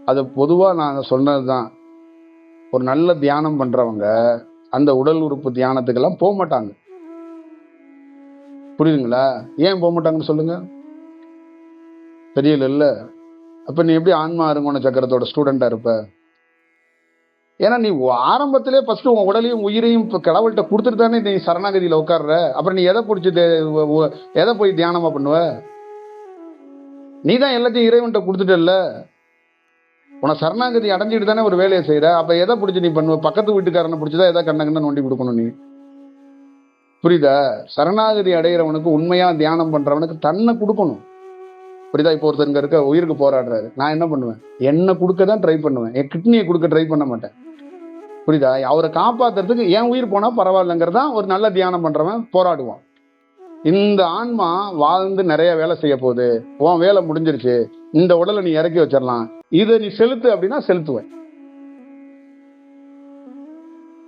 அது பொதுவாக நான் சொன்னது தான். ஒரு நல்ல தியானம் பண்ணுறவங்க அந்த உடல் உறுப்பு தியானத்துக்கெல்லாம் போக மாட்டாங்க. புரியுதுங்களா? ஏன் போக மாட்டாங்கன்னு சொல்லுங்க. தெரியல. அப்போ நீ எப்படி ஆன்மா அருங்கோண சக்கரத்தோட ஸ்டூடெண்ட்டாக இருப்ப? ஏன்னா நீ ஆரம்பத்திலே ஃபர்ஸ்ட் உன் உடலையும் உயிரையும் இப்போ கடவுள்கிட்ட கொடுத்துட்டு தானே நீ சரணாகதியில் உட்கார்ற. அப்புறம் நீ எதை பிடிச்சி எதை போய் தியானமாக பண்ணுவ? நீ தான் எல்லாத்தையும் இறைவன்கிட்ட கொடுத்துட்டல்ல. உனக்கு சரணாகதி அடைஞ்சிட்டு தானே ஒரு வேலையை செய்யற. அப்ப எதை பிடிச்சி நீ பண்ணுவ? பக்கத்து வீட்டுக்காரனை பிடிச்சதா எதை கண்ணங்கன்னு நோண்டி கொடுக்கணும் நீ. புரியுதா? சரணாகதி அடைகிறவனுக்கு, உண்மையா தியானம் பண்றவனுக்கு தன்னை கொடுக்கணும். புரியுதா? இப்போ ஒருத்தருங்க இருக்க உயிருக்கு போராடுறாரு, நான் என்ன பண்ணுவேன்? என்ன கொடுக்க தான் ட்ரை பண்ணுவேன், என் கிட்னியை கொடுக்க ட்ரை பண்ண மாட்டேன். புரியுதா? அவரை காப்பாத்துறதுக்கு என் உயிர் போனா பரவாயில்லைங்கிறதா ஒரு நல்ல தியானம் பண்றவன் போராடுவான். இந்த ஆன்மா வாழ்ந்து நிறைய வேலை செய்ய போகுது, உன் வேலை முடிஞ்சிருச்சு, இந்த உடலை நீ இறக்கி வச்சிடலாம், இதை நீ செலுத்து அப்படின்னா செலுத்துவேன்.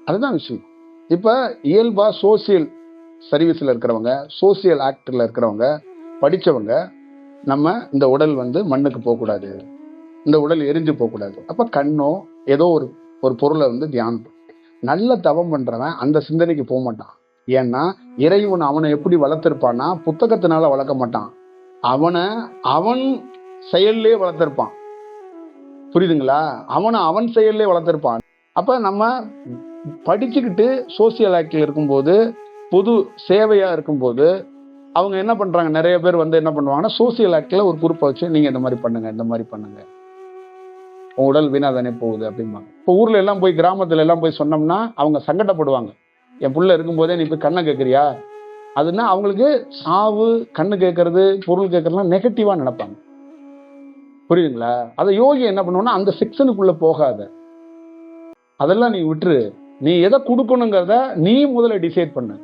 அதுதான் விஷயம். இப்ப இயல்பா சோசியல் சர்வீஸ்ல இருக்கிறவங்க, சோசியல் ஆக்ட்ல இருக்கிறவங்க, படிச்சவங்க, நம்ம இந்த உடல் மண்ணுக்கு போகக்கூடாது, இந்த உடல் எரிஞ்சு போகக்கூடாது. அப்ப கண்ணோ ஏதோ ஒரு பொருளை தியானம். நல்ல தவம் பண்றவன் அந்த சிந்தனைக்கு போக மாட்டான். ஏன்னா இறைவன் அவனை எப்படி வளர்த்திருப்பான்னா புத்தகத்தினால வளர்க்க மாட்டான், அவன் செயல்லே வளர்த்திருப்பான். புரியுதுங்களா? அவன் செயல்லே வளர்த்திருப்பான். அப்ப நம்ம படிச்சுக்கிட்டு சோசியல் ஆக்டில் இருக்கும்போது, பொது சேவையா இருக்கும்போது அவங்க என்ன பண்றாங்க, நிறைய பேர் என்ன பண்ணுவாங்கன்னா சோசியல் ஆக்டில் ஒரு குரூப்பை வச்சு நீங்க இந்த மாதிரி பண்ணுங்க, இந்த மாதிரி பண்ணுங்க, உங்க உடல் வீணா தானே போகுது அப்படிம்பாங்க. இப்போ ஊர்ல எல்லாம் போய், கிராமத்துல எல்லாம் போய் சொன்னோம்னா அவங்க சங்கடப்படுவாங்க. என் புள்ள இருக்கும்போதே நீ போய் கண்ணை கேட்கறியா? அதுன்னா அவங்களுக்கு சாவு, கண்ணு கேட்கறது, பொருள் கேட்கறதுலாம் நெகட்டிவா நினைப்பாங்க. புரியுதுங்களா? அதை யோகி என்ன பண்ணுவோம்னா அந்த செக்ஷனுக்குள்ள போகாத, அதெல்லாம் நீ விட்டுரு, நீ எதை கொடுக்கணுங்கிறத நீ முதல்ல டிசைட் பண்ணு.